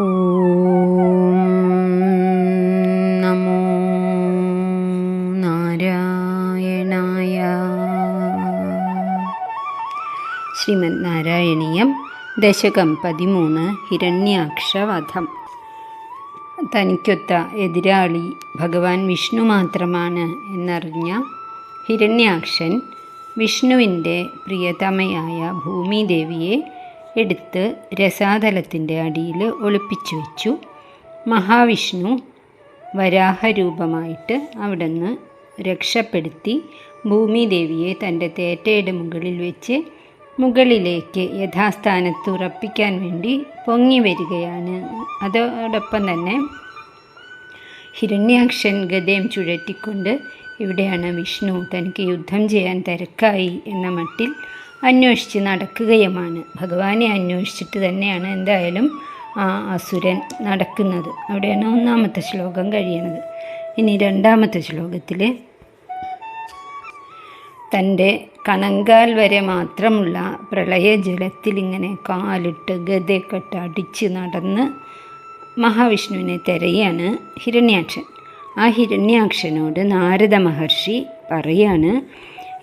ഓം നമോ നാരായണായ. ശ്രീമദ് നാരായണീയം ദശകം 13 ഹിരണ്യാക്ഷവധം. തനിക്കൊത്ത എതിരാളി ഭഗവാൻ വിഷ്ണു മാത്രമാണ് എന്നറിഞ്ഞ ഹിരണ്യാക്ഷൻ വിഷ്ണുവിൻ്റെ പ്രിയതമയായ ഭൂമിദേവിയെ എടുത്ത് രസാതലത്തിൻ്റെ അടിയിൽ ഒളിപ്പിച്ചു വെച്ചു. മഹാവിഷ്ണു വരാഹരൂപമായിട്ട് അവിടെ നിന്ന് രക്ഷപ്പെടുത്തി ഭൂമിദേവിയെ തൻ്റെ തേറ്റയുടെ മുകളിൽ വെച്ച് മുകളിലേക്ക് യഥാസ്ഥാനത്ത് ഉറപ്പിക്കാൻ വേണ്ടി പൊങ്ങി വരികയാണ്. അതോടൊപ്പം തന്നെ ഹിരണ്യാക്ഷൻ ഗദയും ചുഴറ്റിക്കൊണ്ട് ഇവിടെയാണ് വിഷ്ണു തനിക്ക് യുദ്ധം ചെയ്യാൻ തിരക്കായി എന്ന മട്ടിൽ അന്വേഷിച്ച് നടക്കുകയുമാണ്. ഭഗവാനെ അന്വേഷിച്ചിട്ട് തന്നെയാണ് എന്തായാലും ആ അസുരൻ നടക്കുന്നത്. അവിടെയാണ് 1-ാമത്തെ ശ്ലോകം കഴിയണത്. ഇനി 2-ാമത്തെ ശ്ലോകത്തിൽ തൻ്റെ കണങ്കാൽ വരെ മാത്രമുള്ള പ്രളയജലത്തിൽ ഇങ്ങനെ കാലിട്ട് ഗദയൊക്കെ അടിച്ച് നടന്ന് മഹാവിഷ്ണുവിനെ തിരയാണ് ഹിരണ്യാക്ഷൻ. ആ ഹിരണ്യാക്ഷനോട് നാരദ മഹർഷി പറയാണ്,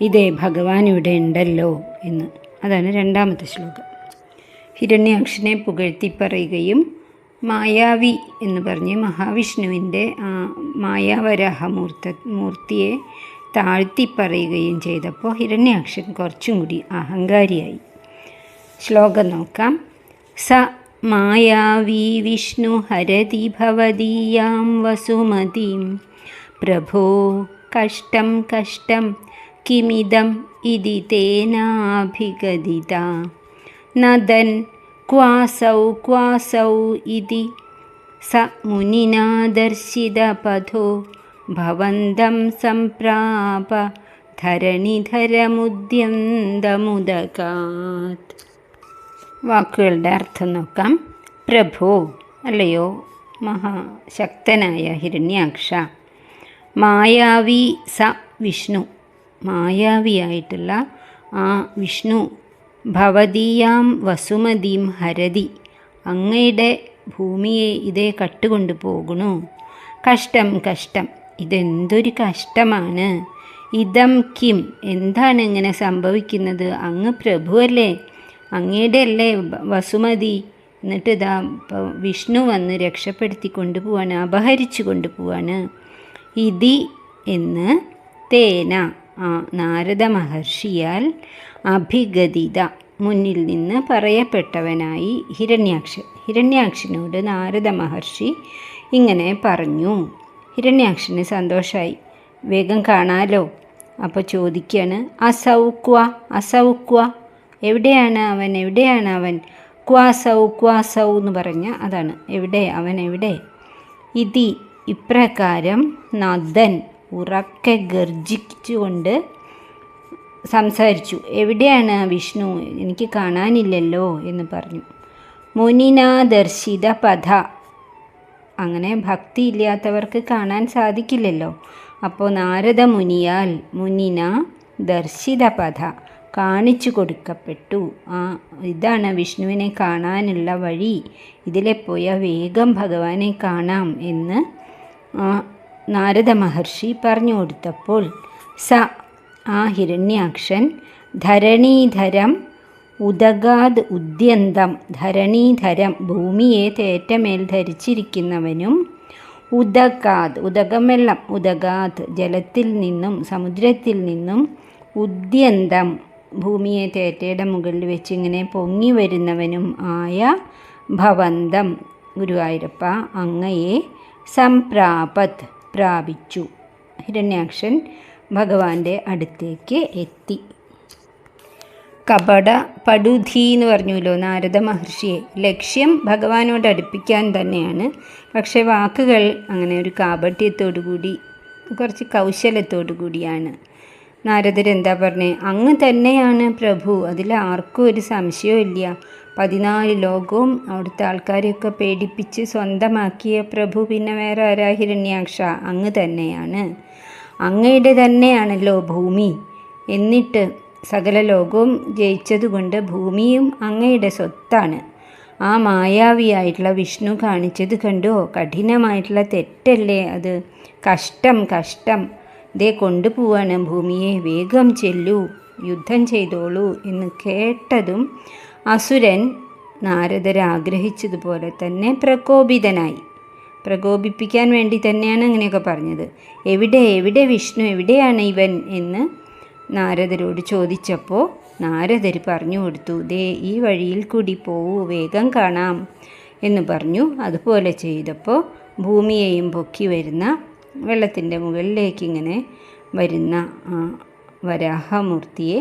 ഇതേ ഭഗവാൻ ഇവിടെ ഉണ്ടല്ലോ എന്ന്. അതാണ് 2-ാമത്തെ ശ്ലോകം. ഹിരണ്യാക്ഷനെ പുകഴ്ത്തി പറയുകയും മായാവി എന്ന് പറഞ്ഞ് മഹാവിഷ്ണുവിൻ്റെ മായാവരാഹമൂർത്തിയെ താഴ്ത്തി പറയുകയും ചെയ്തപ്പോൾ ഹിരണ്യാക്ഷൻ കുറച്ചും കൂടി അഹങ്കാരിയായി. ശ്ലോകം നോക്കാം. സ മായാവി വിഷ്ണു ഹരതി ഭവദീയാം വസുമതിം പ്രഭോ കഷ്ടം കഷ്ടം കിമിദം ഇതി തേനാഭിഗദിത നദൻ ക്വാസൗ ഇതി സ മുനിനാ ദർശിതപഥോ ഭവന്തം സംപ്രാപ ധരണിധരമുദ്യന്തമുദകാത്. വാക്കുകളുടെ അർത്ഥം നോക്കാം. പ്രഭോ അല്ലയോ മഹാശക്തനായ ഹിരണ്യാക്ഷ, മായാവി സ വിഷ്ണു, മായാവിയായിട്ടുള്ള ആ വിഷ്ണു ഭവദീയാം വസുമതിം ഹരതി, അങ്ങയുടെ ഭൂമിയെ ഇതേ കട്ടുകൊണ്ടു പോകുന്നു. കഷ്ടം കഷ്ടം, ഇതെന്തൊരു കഷ്ടമാണ്. ഇതം കിം, എന്താണ് ഇങ്ങനെ സംഭവിക്കുന്നത്? അങ്ങ് പ്രഭുവല്ലേ, അങ്ങയുടെ അല്ലേ വസുമതി. എന്നിട്ട് ഇതാ വിഷ്ണു വന്ന് രക്ഷപ്പെടുത്തി കൊണ്ടുപോവാണ്, അപഹരിച്ചു കൊണ്ടുപോവാണ്. ഇതി എന്ന് തേന, ആ നാരദ മഹർഷിയാൽ അഭിഗദിത, മുന്നിൽ നിന്ന് പറയപ്പെട്ടവനായി ഹിരണ്യാക്ഷൻ. ഹിരണ്യാക്ഷനോട് നാരദ മഹർഷി ഇങ്ങനെ പറഞ്ഞു. ഹിരണ്യാക്ഷന് സന്തോഷമായി, വേഗം കാണാലോ. അപ്പോൾ ചോദിക്കുകയാണ്, അസൗക്വ, എവിടെയാണ് അവൻ? ക്വാസൗ എന്ന് പറഞ്ഞ അതാണ്, എവിടെ അവൻ, എവിടെ? ഇതി, ഇപ്രകാരം നദൻ, ഉറക്കെ ഗർജിച്ചുകൊണ്ട് സംസാരിച്ചു. എവിടെയാണ് വിഷ്ണു? എനിക്ക് കാണാനില്ലല്ലോ എന്ന് പറഞ്ഞു. മുനിനാ ദർശിത പഥ, അങ്ങനെ ഭക്തിയില്ലാത്തവർക്ക് കാണാൻ സാധിക്കില്ലല്ലോ. അപ്പോൾ നാരദ മുനിയാൽ മുനിന ദർശിത പഥ, കാണിച്ചു കൊടുക്കപ്പെട്ടു. ഇതാണ് വിഷ്ണുവിനെ കാണാനുള്ള വഴി, ഇതിലെ പോയാൽ വേഗം ഭഗവാനെ കാണാം എന്ന് നാരദ മഹർഷി പറഞ്ഞു കൊടുത്തപ്പോൾ സ, ആ ഹിരണ്യാക്ഷൻ ധരണീധരം ഉദഗാത് ഉദ്യന്തം, ധരണീധരം ഭൂമിയെ തേറ്റമേൽ ധരിച്ചിരിക്കുന്നവനും, ഉദഗാത്, ഉദകം വെള്ളം, ഉദഗാത് ജലത്തിൽ നിന്നും സമുദ്രത്തിൽ നിന്നും, ഉദ്യന്തം ഭൂമിയെ തേറ്റയുടെ മുകളിൽ വെച്ച് ഇങ്ങനെ പൊങ്ങി വരുന്നവനും ആയ ഭവന്തം ഗുരുവായൂരപ്പ, അങ്ങയെ സംപ്രാപത് പ്രാപിച്ചു. ഹിരണ്യാക്ഷൻ ഭഗവാന്റെ അടുത്തേക്ക് എത്തി. കപട പടുധി എന്ന് പറഞ്ഞുല്ലോ നാരദ മഹർഷിയെ. ലക്ഷ്യം ഭഗവാനോട് അടുപ്പിക്കാൻ തന്നെയാണ്, പക്ഷേ വാക്കുകൾ അങ്ങനെ ഒരു കാപട്യത്തോടുകൂടി കുറച്ച് കൗശലത്തോടു കൂടിയാണ്. നാരദരെന്താ പറഞ്ഞേ? അങ്ങ് തന്നെയാണ് പ്രഭു, അതിൽ ആർക്കും ഒരു സംശയമില്ല. 14 ലോകവും അവിടുത്തെ ആൾക്കാരെയൊക്കെ പേടിപ്പിച്ച് സ്വന്തമാക്കിയ പ്രഭു പിന്നെ വേറെ ആരാ? ഹിരണ്യാക്ഷ, അങ്ങ് തന്നെയാണ്. അങ്ങയുടെ തന്നെയാണല്ലോ ഭൂമി. എന്നിട്ട് സകല ലോകവും ജയിച്ചതുകൊണ്ട് ഭൂമിയും അങ്ങയുടെ സ്വത്താണ്. ആ മായാവിയായിട്ടുള്ള വിഷ്ണു കാണിച്ചത് കണ്ടോ? കഠിനമായിട്ടുള്ള തെറ്റല്ലേ അത്? കഷ്ടം കഷ്ടം, ദേ കൊണ്ടുപോവാണ് ഭൂമിയെ, വേഗം ചെല്ലൂ, യുദ്ധം ചെയ്തോളൂ എന്ന് കേട്ടതും അസുരൻ നാരദരാഗ്രഹിച്ചതുപോലെ തന്നെ പ്രകോപിതനായി. പ്രകോപിപ്പിക്കാൻ വേണ്ടി തന്നെയാണ് അങ്ങനെയൊക്കെ പറഞ്ഞത്. എവിടെ വിഷ്ണു, എവിടെയാണ് ഇവൻ എന്ന് നാരദരോട് ചോദിച്ചപ്പോൾ നാരദർ പറഞ്ഞു കൊടുത്തു, ദേ ഈ വഴിയിൽ കൂടി പോവൂ, വേഗം കാണാം എന്ന് പറഞ്ഞു. അതുപോലെ ചെയ്തപ്പോൾ ഭൂമിയെയും പൊക്കി വരുന്ന വെള്ളത്തിൻ്റെ മുകളിലേക്ക് ഇങ്ങനെ വരുന്ന വരാഹമൂർത്തിയെ,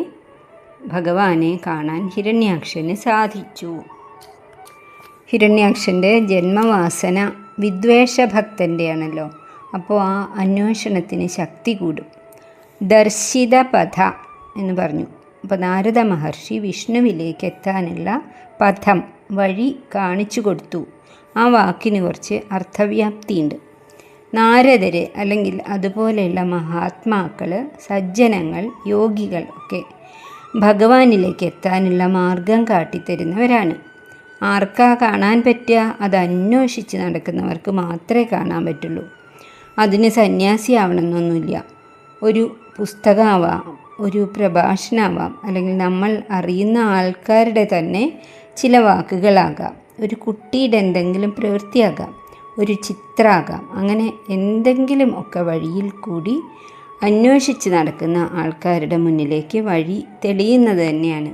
ഭഗവാനെ കാണാൻ ഹിരണ്യാക്ഷന് സാധിച്ചു. ഹിരണ്യാക്ഷൻ്റെ ജന്മവാസന വിദ്വേഷഭക്തൻ്റെയാണല്ലോ. അപ്പോൾ ആ അന്വേഷണത്തിന് ശക്തി കൂടും. ദർശിത പഥ എന്ന് പറഞ്ഞു. അപ്പോൾ നാരദ മഹർഷി വിഷ്ണുവിലേക്ക് എത്താനുള്ള പഥം, വഴി കാണിച്ചു കൊടുത്തു. ആ വാക്കിന് കുറച്ച് അർത്ഥവ്യാപ്തിയുണ്ട്. നാരദർ അല്ലെങ്കിൽ അതുപോലെയുള്ള മഹാത്മാക്കൾ, സജ്ജനങ്ങൾ, യോഗികൾ ഒക്കെ ഭഗവാനിലേക്ക് എത്താനുള്ള മാർഗം കാട്ടിത്തരുന്നവരാണ്. ആർക്കാ കാണാൻ പറ്റുക? അത് അന്വേഷിച്ച് നടക്കുന്നവർക്ക് മാത്രമേ കാണാൻ പറ്റുള്ളൂ. അതിന് സന്യാസിയാവണമെന്നൊന്നുമില്ല. ഒരു പുസ്തകമാവാം, ഒരു പ്രഭാഷണമാവാം, അല്ലെങ്കിൽ നമ്മൾ അറിയുന്ന ആൾക്കാരുടെ തന്നെ ചില വാക്കുകളാകാം, ഒരു കുട്ടിയുടെ എന്തെങ്കിലും പ്രവൃത്തിയാകാം, ഒരു ചിത്രമാകാം. അങ്ങനെ എന്തെങ്കിലും ഒക്കെ വഴിയിൽ കൂടി അന്വേഷിച്ച് നടക്കുന്ന ആൾക്കാരുടെ മുന്നിലേക്ക് വഴി തെളിയുന്നത് തന്നെയാണ്.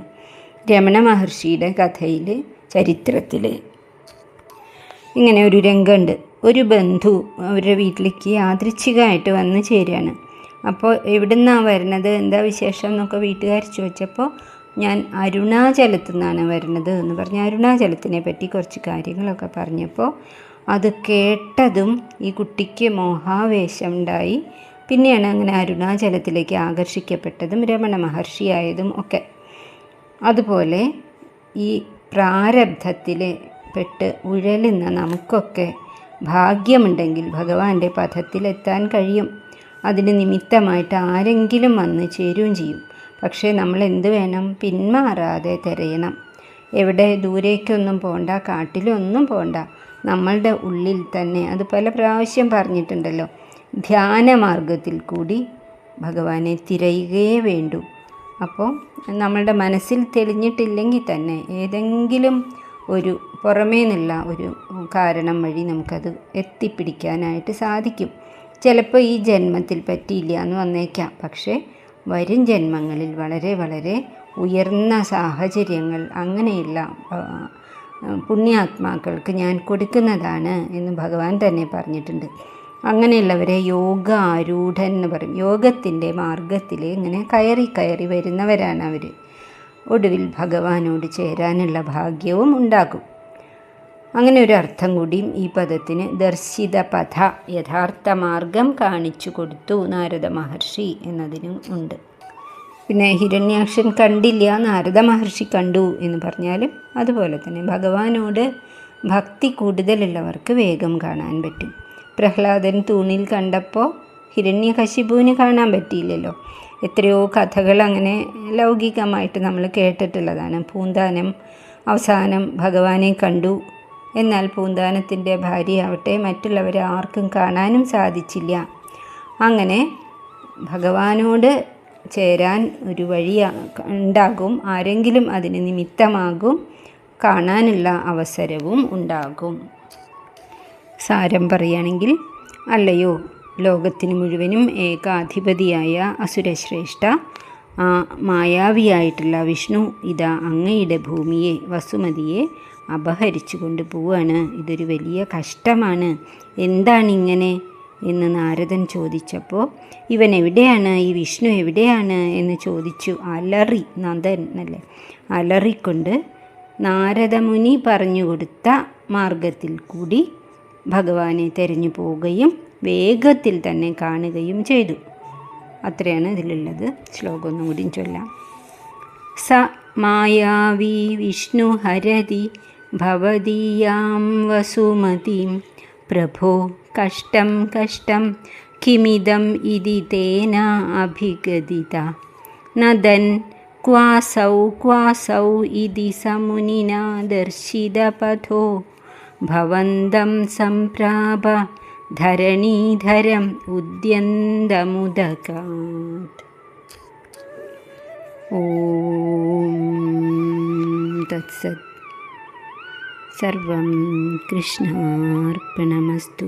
രമണ മഹർഷിയുടെ കഥയിൽ, ചരിത്രത്തിൽ ഇങ്ങനെ ഒരു രംഗമുണ്ട്. ഒരു ബന്ധു അവരുടെ വീട്ടിലേക്ക് യാദൃച്ഛികമായിട്ട് വന്ന് ചേരുകയാണ്. അപ്പോൾ എവിടുന്നാണ് വരുന്നത്, എന്താ വിശേഷം എന്നൊക്കെ വീട്ടുകാർ ചോദിച്ചപ്പോൾ ഞാൻ അരുണാചലത്തു നിന്നാണ് വരുന്നത് എന്ന് പറഞ്ഞ് അരുണാചലത്തിനെ പറ്റി കുറച്ച് കാര്യങ്ങളൊക്കെ പറഞ്ഞപ്പോൾ അത് കേട്ടതും ഈ കുട്ടിക്ക് മോഹാവേശം ഉണ്ടായി. പിന്നെയാണ് അങ്ങനെ അരുണാചലത്തിലേക്ക് ആകർഷിക്കപ്പെട്ടതും രമണ മഹർഷിയായതും ഒക്കെ. അതുപോലെ ഈ പ്രാരബ്ധത്തിൽ പെട്ട് ഉഴലുന്ന നമുക്കൊക്കെ ഭാഗ്യമുണ്ടെങ്കിൽ ഭഗവാന്റെ പഥത്തിലെത്താൻ കഴിയും. അതിന് നിമിത്തമായിട്ട് ആരെങ്കിലും വന്ന് ചേരുകയും ചെയ്യും. പക്ഷേ നമ്മൾ എന്ത് വേണം? പിന്മാറാതെ തിരയണം. എവിടെ ദൂരേക്കൊന്നും പോകണ്ട, കാട്ടിലൊന്നും പോകണ്ട, നമ്മളുടെ ഉള്ളിൽ തന്നെ. അത് പല പ്രാവശ്യം പറഞ്ഞിട്ടുണ്ടല്ലോ. ധ്യാനമാർഗത്തിൽ കൂടി ഭഗവാനെ തിരയുകയേ വേണ്ടൂ. അപ്പോൾ നമ്മളുടെ മനസ്സിൽ തെളിഞ്ഞിട്ടില്ലെങ്കിൽ തന്നെ ഏതെങ്കിലും ഒരു പുറമേ നിന്നുള്ള ഒരു കാരണം വഴി നമുക്കത് എത്തിപ്പിടിക്കാനായിട്ട് സാധിക്കും. ചിലപ്പോൾ ഈ ജന്മത്തിൽ പറ്റിയില്ല എന്ന് വന്നേക്കാം. പക്ഷേ വരും ജന്മങ്ങളിൽ വളരെ വളരെ ഉയർന്ന സാഹചര്യങ്ങൾ അങ്ങനെയുള്ള പുണ്യാത്മാക്കൾക്ക് ഞാൻ കൊടുക്കുന്നതാണ് എന്ന് ഭഗവാൻ തന്നെ പറഞ്ഞിട്ടുണ്ട്. അങ്ങനെയുള്ളവരെ യോഗ ആരൂഢൻ എന്ന് പറയും. യോഗത്തിൻ്റെ മാർഗത്തിൽ ഇങ്ങനെ കയറി വരുന്നവരാണ് അവർ. ഒടുവിൽ ഭഗവാനോട് ചേരാനുള്ള ഭാഗ്യവും ഉണ്ടാകും. അങ്ങനെ ഒരു അർത്ഥം കൂടിയും ഈ പദത്തിന് ദർശിത പഥ, യഥാർത്ഥ മാർഗം കാണിച്ചു കൊടുത്തു നാരദ മഹർഷി എന്നതിനും ഉണ്ട്. പിന്നെ ഹിരണ്യാക്ഷൻ കണ്ടില്ല, നാരദ മഹർഷി കണ്ടു എന്ന് പറഞ്ഞാലും അതുപോലെ തന്നെ ഭഗവാനോട് ഭക്തി കൂടുതലുള്ളവർക്ക് വേഗം കാണാൻ പറ്റും. പ്രഹ്ലാദൻ തൂണിൽ കണ്ടപ്പോൾ ഹിരണ്യകശിപുവിന് കാണാൻ പറ്റിയില്ലല്ലോ. എത്രയോ കഥകൾ അങ്ങനെ ലൗകികമായിട്ട് നമ്മൾ കേട്ടിട്ടുള്ളതാണ്. പൂന്താനം അവസാനം ഭഗവാനെ കണ്ടു, എന്നാൽ പൂന്താനത്തിൻ്റെ ഭാര്യയാവട്ടെ മറ്റുള്ളവരെ ആർക്കും കാണാനും സാധിച്ചില്ല. അങ്ങനെ ഭഗവാനോട് ചേരാൻ ഒരു വഴി ഉണ്ടാകും, ആരെങ്കിലും അതിന് നിമിത്തമാകും, കാണാനുള്ള അവസരവും ഉണ്ടാകും. സാരം പറയുകയാണെങ്കിൽ, അല്ലയോ ലോകത്തിന് മുഴുവനും ഏകാധിപതിയായ അസുരശ്രേഷ്ഠ, ആ മായാവിയായിട്ടുള്ള വിഷ്ണു ഇതാ അങ്ങയുടെ ഭൂമിയെ, വസുമതിയെ അപഹരിച്ചു കൊണ്ട് പോവാണ്. ഇതൊരു വലിയ കഷ്ടമാണ്. എന്താണിങ്ങനെ എന്ന് നാരദൻ ചോദിച്ചപ്പോൾ ഇവൻ എവിടെയാണ്, ഈ വിഷ്ണു എവിടെയാണ് എന്ന് ചോദിച്ചു. അലറി, നന്ദൻ അല്ലേ, അലറിക്കൊണ്ട് നാരദമുനി പറഞ്ഞു കൊടുത്ത മാർഗത്തിൽ കൂടി ഭഗവാനെ തെരഞ്ഞു പോവുകയും വേഗത്തിൽ തന്നെ കാണുകയും ചെയ്തു. അത്രയാണ് ഇതിലുള്ളത്. ശ്ലോകം ഒന്നും കൂടി ചൊല്ലാം. സ മായാവി വിഷ്ണു ഹരതി ഭവദീയാം വസുമതിം പ്രഭോ കഷ്ടം കഷ്ടം കിമിദം ഇതി തേന അഭിഗതിത നദൻ क्वासौ इति समुनिना दर्शितपथो भवन्तं सम्प्राप धरणीधरम् उद्यन्तमुदकात्। ॐ तत्सत्। सर्वं कृष्णार्पणमस्तु।